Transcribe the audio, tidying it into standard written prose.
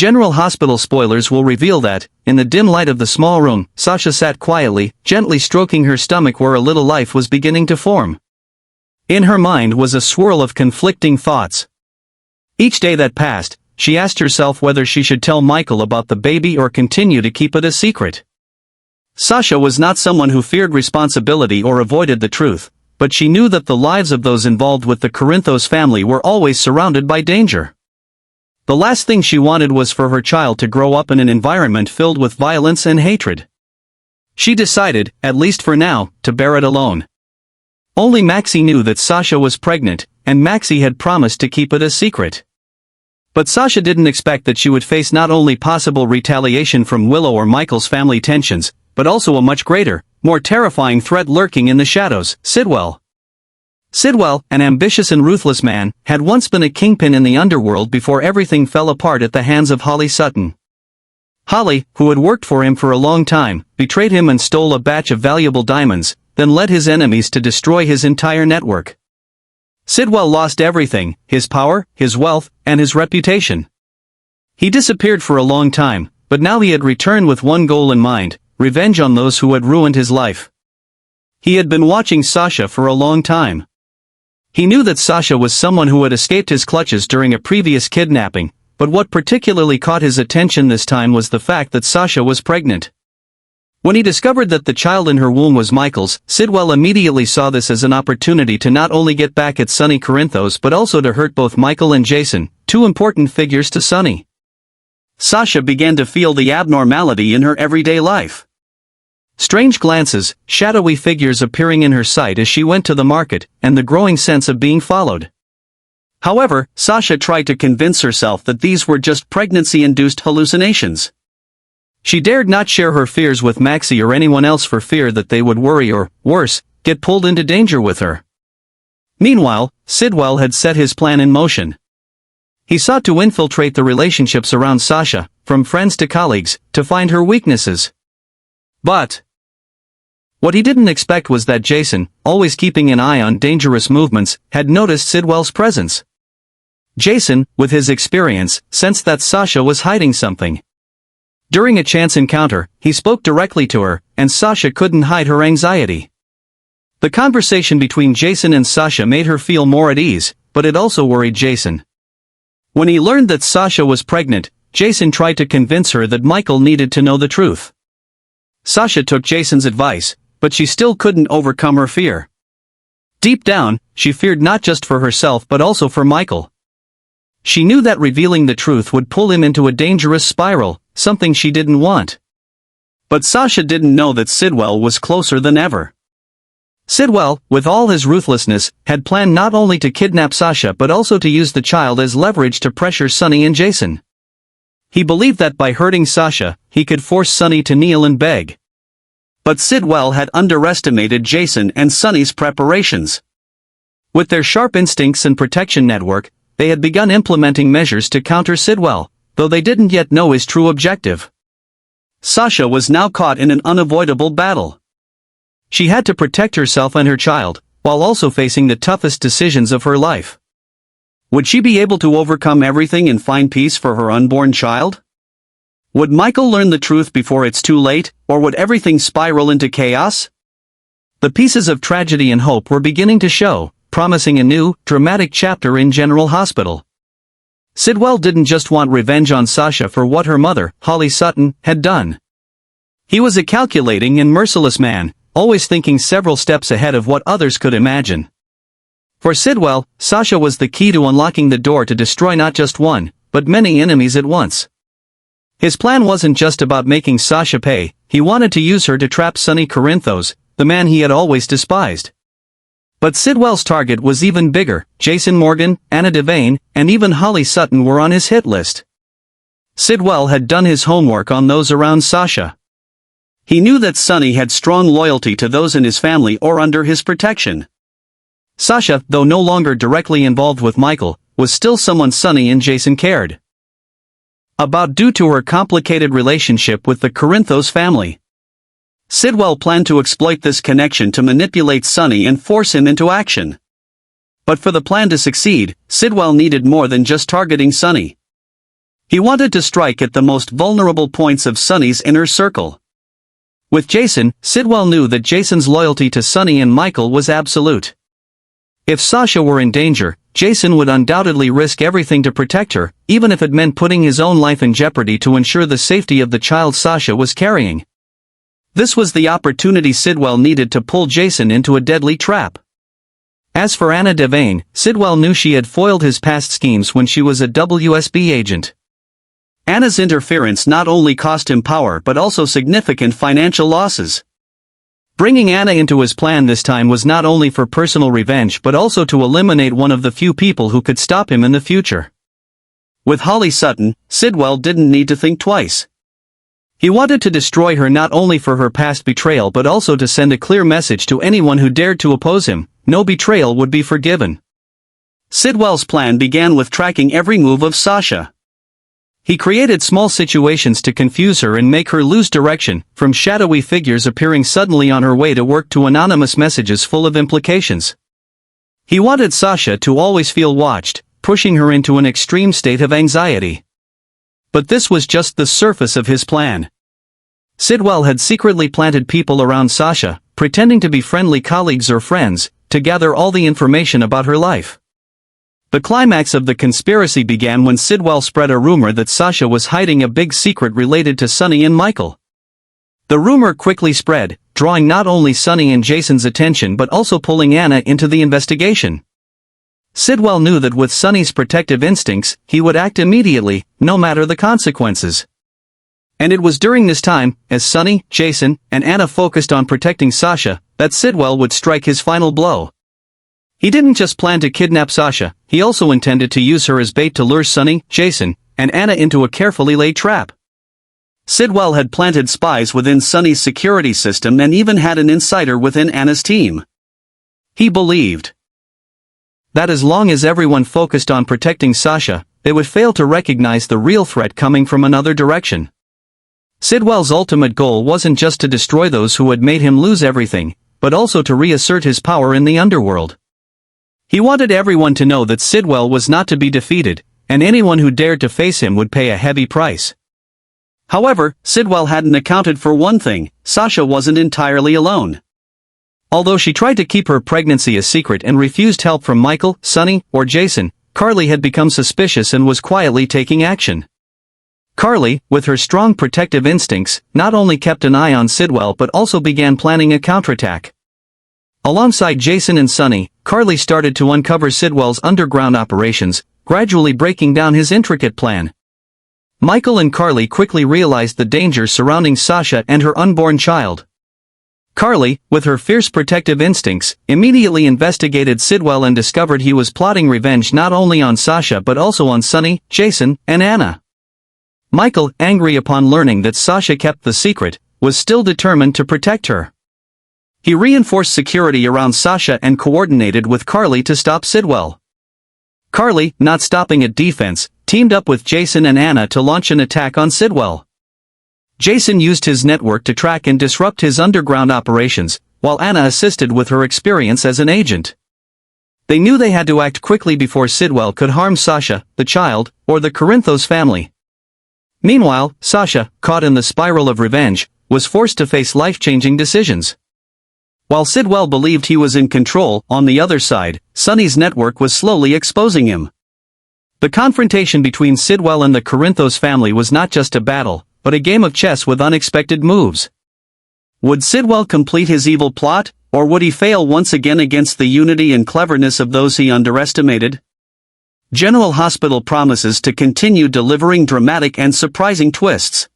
General Hospital spoilers will reveal that, in the dim light of the small room, Sasha sat quietly, gently stroking her stomach where a little life was beginning to form. In her mind was a swirl of conflicting thoughts. Each day that passed, she asked herself whether she should tell Michael about the baby or continue to keep it a secret. Sasha was not someone who feared responsibility or avoided the truth, but she knew that the lives of those involved with the Corinthos family were always surrounded by danger. The last thing she wanted was for her child to grow up in an environment filled with violence and hatred. She decided, at least for now, to bear it alone. Only Maxie knew that Sasha was pregnant, and Maxie had promised to keep it a secret. But Sasha didn't expect that she would face not only possible retaliation from Willow or Michael's family tensions, but also a much greater, more terrifying threat lurking in the shadows: Sidwell. Sidwell, an ambitious and ruthless man, had once been a kingpin in the underworld before everything fell apart at the hands of Holly Sutton. Holly, who had worked for him for a long time, betrayed him and stole a batch of valuable diamonds, then led his enemies to destroy his entire network. Sidwell lost everything: his power, his wealth, and his reputation. He disappeared for a long time, but now he had returned with one goal in mind: revenge on those who had ruined his life. He had been watching Sasha for a long time. He knew that Sasha was someone who had escaped his clutches during a previous kidnapping, but what particularly caught his attention this time was the fact that Sasha was pregnant. When he discovered that the child in her womb was Michael's, Sidwell immediately saw this as an opportunity to not only get back at Sonny Corinthos but also to hurt both Michael and Jason, two important figures to Sonny. Sasha began to feel the abnormality in her everyday life. Strange glances, shadowy figures appearing in her sight as she went to the market, and the growing sense of being followed. However, Sasha tried to convince herself that these were just pregnancy-induced hallucinations. She dared not share her fears with Maxie or anyone else for fear that they would worry or, worse, get pulled into danger with her. Meanwhile, Sidwell had set his plan in motion. He sought to infiltrate the relationships around Sasha, from friends to colleagues, to find her weaknesses. But what he didn't expect was that Jason, always keeping an eye on dangerous movements, had noticed Sidwell's presence. Jason, with his experience, sensed that Sasha was hiding something. During a chance encounter, he spoke directly to her, and Sasha couldn't hide her anxiety. The conversation between Jason and Sasha made her feel more at ease, but it also worried Jason. When he learned that Sasha was pregnant, Jason tried to convince her that Michael needed to know the truth. Sasha took Jason's advice, but she still couldn't overcome her fear. Deep down, she feared not just for herself but also for Michael. She knew that revealing the truth would pull him into a dangerous spiral, something she didn't want. But Sasha didn't know that Sidwell was closer than ever. Sidwell, with all his ruthlessness, had planned not only to kidnap Sasha but also to use the child as leverage to pressure Sonny and Jason. He believed that by hurting Sasha, he could force Sonny to kneel and beg. But Sidwell had underestimated Jason and Sonny's preparations. With their sharp instincts and protection network, they had begun implementing measures to counter Sidwell, though they didn't yet know his true objective. Sasha was now caught in an unavoidable battle. She had to protect herself and her child, while also facing the toughest decisions of her life. Would she be able to overcome everything and find peace for her unborn child? Would Michael learn the truth before it's too late, or would everything spiral into chaos? The pieces of tragedy and hope were beginning to show, promising a new, dramatic chapter in General Hospital. Sidwell didn't just want revenge on Sasha for what her mother, Holly Sutton, had done. He was a calculating and merciless man, always thinking several steps ahead of what others could imagine. For Sidwell, Sasha was the key to unlocking the door to destroy not just one, but many enemies at once. His plan wasn't just about making Sasha pay, he wanted to use her to trap Sonny Corinthos, the man he had always despised. But Sidwell's target was even bigger. Jason Morgan, Anna Devane, and even Holly Sutton were on his hit list. Sidwell had done his homework on those around Sasha. He knew that Sonny had strong loyalty to those in his family or under his protection. Sasha, though no longer directly involved with Michael, was still someone Sonny and Jason cared about due to her complicated relationship with the Corinthos family. Sidwell planned to exploit this connection to manipulate Sonny and force him into action. But for the plan to succeed, Sidwell needed more than just targeting Sonny. He wanted to strike at the most vulnerable points of Sonny's inner circle. With Jason, Sidwell knew that Jason's loyalty to Sonny and Michael was absolute. If Sasha were in danger, Jason would undoubtedly risk everything to protect her, even if it meant putting his own life in jeopardy to ensure the safety of the child Sasha was carrying. This was the opportunity Sidwell needed to pull Jason into a deadly trap. As for Anna Devane, Sidwell knew she had foiled his past schemes when she was a WSB agent. Anna's interference not only cost him power but also significant financial losses. Bringing Anna into his plan this time was not only for personal revenge but also to eliminate one of the few people who could stop him in the future. With Holly Sutton, Sidwell didn't need to think twice. He wanted to destroy her not only for her past betrayal but also to send a clear message to anyone who dared to oppose him: no betrayal would be forgiven. Sidwell's plan began with tracking every move of Sasha. He created small situations to confuse her and make her lose direction, from shadowy figures appearing suddenly on her way to work to anonymous messages full of implications. He wanted Sasha to always feel watched, pushing her into an extreme state of anxiety. But this was just the surface of his plan. Sidwell had secretly planted people around Sasha, pretending to be friendly colleagues or friends, to gather all the information about her life. The climax of the conspiracy began when Sidwell spread a rumor that Sasha was hiding a big secret related to Sonny and Michael. The rumor quickly spread, drawing not only Sonny and Jason's attention but also pulling Anna into the investigation. Sidwell knew that with Sonny's protective instincts, he would act immediately, no matter the consequences. And it was during this time, as Sonny, Jason, and Anna focused on protecting Sasha, that Sidwell would strike his final blow. He didn't just plan to kidnap Sasha, he also intended to use her as bait to lure Sonny, Jason, and Anna into a carefully laid trap. Sidwell had planted spies within Sonny's security system and even had an insider within Anna's team. He believed that as long as everyone focused on protecting Sasha, they would fail to recognize the real threat coming from another direction. Sidwell's ultimate goal wasn't just to destroy those who had made him lose everything, but also to reassert his power in the underworld. He wanted everyone to know that Sidwell was not to be defeated, and anyone who dared to face him would pay a heavy price. However, Sidwell hadn't accounted for one thing: Sasha wasn't entirely alone. Although she tried to keep her pregnancy a secret and refused help from Michael, Sonny, or Jason, Carly had become suspicious and was quietly taking action. Carly, with her strong protective instincts, not only kept an eye on Sidwell but also began planning a counterattack. Alongside Jason and Sonny, Carly started to uncover Sidwell's underground operations, gradually breaking down his intricate plan. Michael and Carly quickly realized the danger surrounding Sasha and her unborn child. Carly, with her fierce protective instincts, immediately investigated Sidwell and discovered he was plotting revenge not only on Sasha but also on Sonny, Jason, and Anna. Michael, angry upon learning that Sasha kept the secret, was still determined to protect her. He reinforced security around Sasha and coordinated with Carly to stop Sidwell. Carly, not stopping at defense, teamed up with Jason and Anna to launch an attack on Sidwell. Jason used his network to track and disrupt his underground operations, while Anna assisted with her experience as an agent. They knew they had to act quickly before Sidwell could harm Sasha, the child, or the Corinthos family. Meanwhile, Sasha, caught in the spiral of revenge, was forced to face life-changing decisions. While Sidwell believed he was in control, on the other side, Sonny's network was slowly exposing him. The confrontation between Sidwell and the Corinthos family was not just a battle, but a game of chess with unexpected moves. Would Sidwell complete his evil plot, or would he fail once again against the unity and cleverness of those he underestimated? General Hospital promises to continue delivering dramatic and surprising twists.